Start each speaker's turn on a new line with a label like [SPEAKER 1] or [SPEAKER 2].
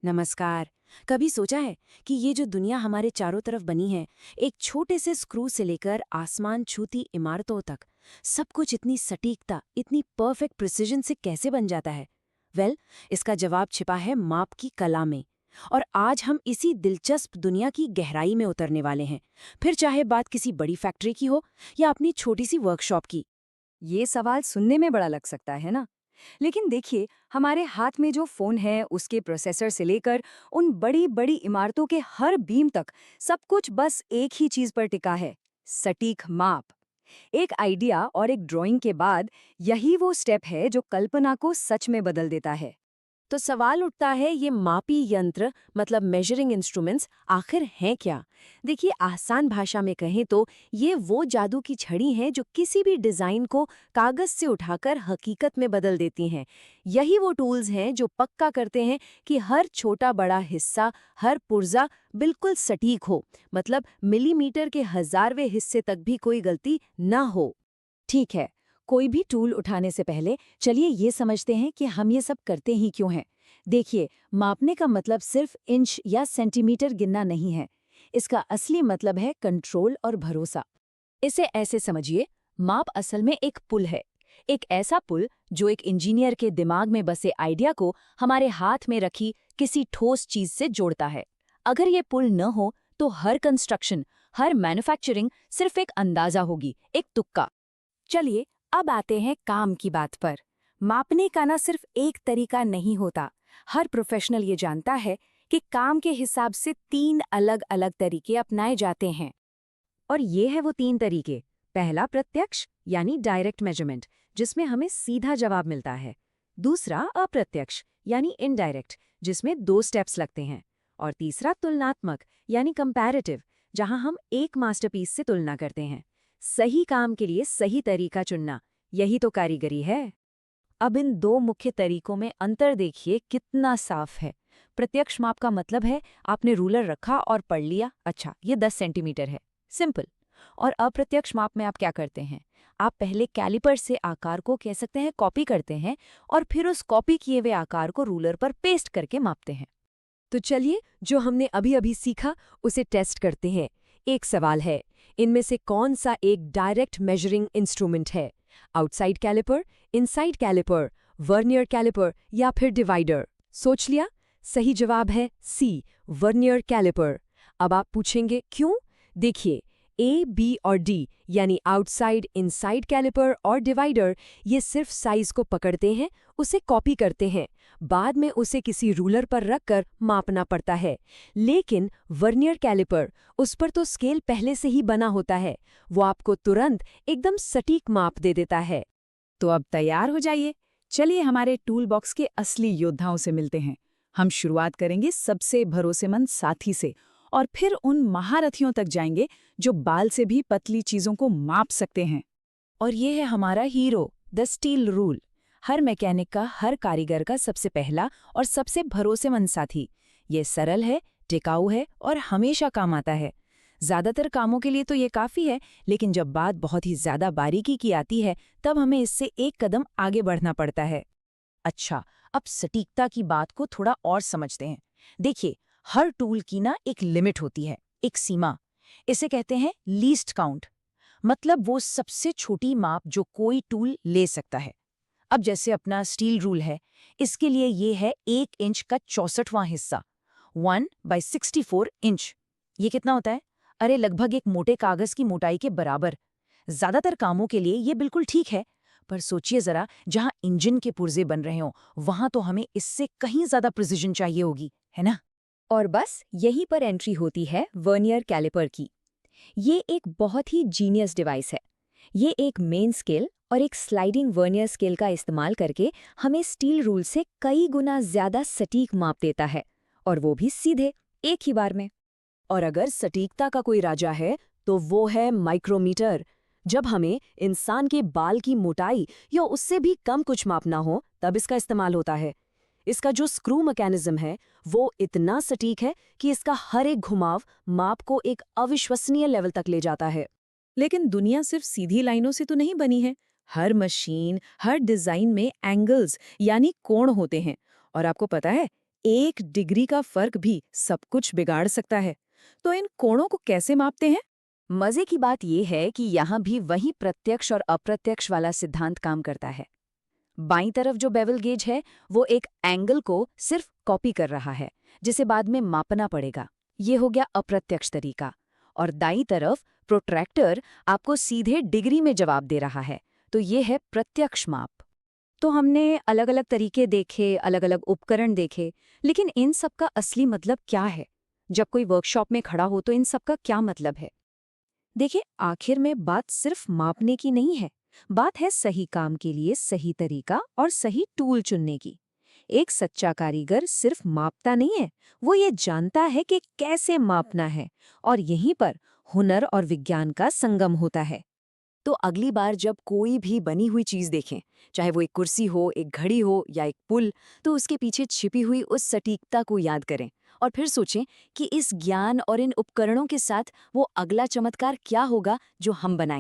[SPEAKER 1] नमस्कार। कभी सोचा है कि ये जो दुनिया हमारे चारों तरफ बनी है, एक छोटे से स्क्रू से लेकर आसमान छूती इमारतों तक, सब कुछ इतनी सटीकता, इतनी परफेक्ट प्रिसिजन से कैसे बन जाता है? इसका जवाब छिपा है माप की कला में। और आज हम इसी दिलचस्प दुनिया की गहराई में उतरने वाले हैं। फिर चाहे बात किसी बड़ी फैक्ट्री की हो या अपनी छोटी सी वर्कशॉप की।
[SPEAKER 2] ये सवाल सुनने में बड़ा लग सकता है ना। लेकिन देखिए, हमारे हाथ में जो फोन है उसके प्रोसेसर से लेकर उन बड़ी बड़ी इमारतों के हर बीम तक सब कुछ बस एक ही चीज पर टिका है। सटीक माप। एक आइडिया और एक ड्राइंग के बाद यही वो स्टेप है जो कल्पना को सच में बदल देता है।
[SPEAKER 1] तो सवाल उठता है, ये मापी यंत्र मतलब मेजरिंग इंस्ट्रूमेंट्स आखिर हैं क्या? देखिए, आसान भाषा में कहें तो ये वो जादू की छड़ी हैं जो किसी भी डिजाइन को कागज से उठाकर हकीकत में बदल देती हैं। यही वो टूल्स हैं जो पक्का करते हैं कि हर छोटा बड़ा हिस्सा, हर पुर्जा बिल्कुल सटीक हो, मतलब मिलीमीटर के हजारवें हिस्से तक भी कोई गलती ना हो।
[SPEAKER 2] ठीक है, कोई भी टूल उठाने से पहले चलिए ये समझते हैं कि हम ये सब करते ही क्यों हैं। देखिए, मापने का मतलब सिर्फ इंच या सेंटीमीटर गिनना नहीं है। इसका असली मतलब है कंट्रोल और भरोसा। इसे ऐसे समझिए, माप असल में एक पुल है। एक ऐसा पुल जो एक इंजीनियर के दिमाग में बसे आइडिया को हमारे हाथ में रखी किसी ठोस चीज से जोड़ता है। अगर ये पुल न हो तो हर कंस्ट्रक्शन, हर मैन्युफैक्चरिंग सिर्फ एक अंदाजा होगी, एक तुक्का। चलिए, अब आते हैं काम की बात पर। मापने का ना सिर्फ एक तरीका नहीं होता। हर प्रोफेशनल ये जानता है कि काम के हिसाब से 3 अलग-अलग तरीके अपनाए जाते हैं। और ये है वो 3 तरीके। पहला प्रत्यक्ष यानी डायरेक्ट मेजरमेंट, जिसमें हमें सीधा जवाब मिलता है। दूसरा अप्रत्यक्ष यानी इनडायरेक्ट, जिसमें 2 स्टेप्स लगते हैं। और तीसरा तुलनात्मक यानी कंपैरेटिव, जहां हम एक मास्टरपीस से तुलना करते हैं। सही काम के लिए सही तरीका चुनना, यही तो कारीगरी है। अब इन 2 मुख्य तरीकों में अंतर देखिए कितना साफ है। प्रत्यक्ष माप का मतलब है आपने रूलर रखा और पढ़ लिया, अच्छा ये 10 सेंटीमीटर है, सिंपल। और अप्रत्यक्ष माप में आप क्या करते हैं? आप पहले कैलिपर से आकार को कह सकते हैं कॉपी करते हैं और फिर उस कॉपी किए हुए आकार को रूलर पर पेस्ट करके मापते हैं। तो चलिए, जो हमने अभी अभी सीखा उसे टेस्ट करते हैं। एक सवाल है, इनमें से कौन सा एक डायरेक्ट मेजरिंग इंस्ट्रूमेंट है? Outside calliper, inside calliper, vernier calliper या फिर डिवाइडर? सोच लिया? सही जवाब है सी, वर्नियर कैलिपर। अब आप पूछेंगे क्यों? देखिए, ए, बी और डी यानी आउटसाइड, इनसाइड कैलिपर और डिवाइडर ये सिर्फ साइज को पकड़ते हैं, उसे कॉपी करते हैं। बाद में उसे किसी रूलर पर रखकर मापना पड़ता है। लेकिन वर्नियर कैलिपर, उस पर तो स्केल पहले से ही बना होता है। वो आपको तुरंत एकदम सटीक माप दे देता है।
[SPEAKER 3] तो अब तैयार हो जाइए। चलिए हमारे टूल बॉक्स के असली योद्धाओं से मिलते हैं। हम शुरुआत करेंगे सबसे भरोसेमंद साथी से और फिर उन महारथियों तक जाएंगे जो बाल से भी पतली चीजों को माप सकते हैं।
[SPEAKER 2] और ये है हमारा hero, the steel rule. Her mechanic का, हर कारीगर का सबसे पहला और सबसे भरोसेमंद साथी। ये सरल है, टिकाऊ है और हमेशा काम आता है। ज्यादातर कामों के लिए तो ये काफी है, लेकिन जब बात बहुत ही ज्यादा बारीकी की आती है तब हमें इससे एक कदम आगे बढ़ना पड़ता है। अच्छा, अब सटीकता की बात को थोड़ा और समझते हैं। देखिए, हर टूल की ना एक लिमिट होती है, एक सीमा। इसे कहते हैं लीस्ट काउंट, मतलब वो सबसे छोटी माप जो कोई टूल ले सकता है। अब जैसे अपना स्टील रूल है, इसके लिए ये है 1 इंच का 64वां हिस्सा, 1/64 इंच। ये कितना होता है? अरे लगभग एक मोटे कागज की मोटाई के बराबर। ज्यादातर कामों के लिए ये बिल्कुल ठीक है, पर सोचिए जरा, जहां इंजन के पुर्जे बन रहे हों, वहां तो हमें इससे कहीं ज्यादा प्रिसिजन चाहिए होगी, है ना? और बस यहीं पर एंट्री होती है वर्नियर कैलिपर की। ये एक बहुत ही जीनियस डिवाइस है। ये एक मेन स्केल और एक स्लाइडिंग वर्नियर स्केल का इस्तेमाल करके हमें स्टील रूल से कई गुना ज्यादा सटीक माप देता है, और वो भी सीधे, एक ही बार में।
[SPEAKER 1] और अगर सटीकता का कोई राजा है तो वो है माइक्रोमीटर। जब हमें इंसान के बाल की मोटाई या उससे भी कम कुछ मापना हो तब इसका इस्तेमाल होता है। इसका जो स्क्रू मैकेनिज्म है वो इतना सटीक है कि इसका हर एक घुमाव माप को एक अविश्वसनीय लेवल तक ले जाता है।
[SPEAKER 3] लेकिन दुनिया सिर्फ सीधी लाइनों से तो नहीं बनी है। हर मशीन, हर डिजाइन में एंगल्स यानी कोण होते हैं। और आपको पता है, 1 डिग्री का फर्क भी सब कुछ बिगाड़ सकता है। तो इन कोणों को कैसे मापते हैं?
[SPEAKER 2] मजे की बात यह है कि यहाँ भी वही प्रत्यक्ष और अप्रत्यक्ष वाला सिद्धांत काम करता है। बाईं तरफ जो बेवल गेज है वो एक एंगल को सिर्फ कॉपी कर रहा है, जिसे बाद में मापना पड़ेगा। ये हो गया अप्रत्यक्ष तरीका। और दाईं तरफ प्रोट्रैक्टर आपको सीधे डिग्री में जवाब दे रहा है, तो ये है प्रत्यक्ष माप। तो हमने अलग अलग तरीके देखे, अलग अलग उपकरण देखे, लेकिन इन सब का असली मतलब क्या है? जब कोई वर्कशॉप में खड़ा हो तो इन सब का क्या मतलब है?
[SPEAKER 1] देखिए, आखिर में बात सिर्फ मापने की नहीं है, बात है सही काम के लिए सही तरीका और सही टूल चुनने की। एक सच्चा कारीगर सिर्फ मापता नहीं है, वो ये जानता है कि कैसे मापना है, और यहीं पर हुनर और विज्ञान का संगम होता है।
[SPEAKER 2] तो अगली बार जब कोई भी बनी हुई चीज देखें, चाहे वो एक कुर्सी हो, एक घड़ी हो या एक पुल, तो उसके पीछे छिपी हुई उस सटीकता को याद करें और फिर सोचें कि इस ज्ञान और इन उपकरणों के साथ वो अगला चमत्कार क्या होगा जो हम बनाएंगे।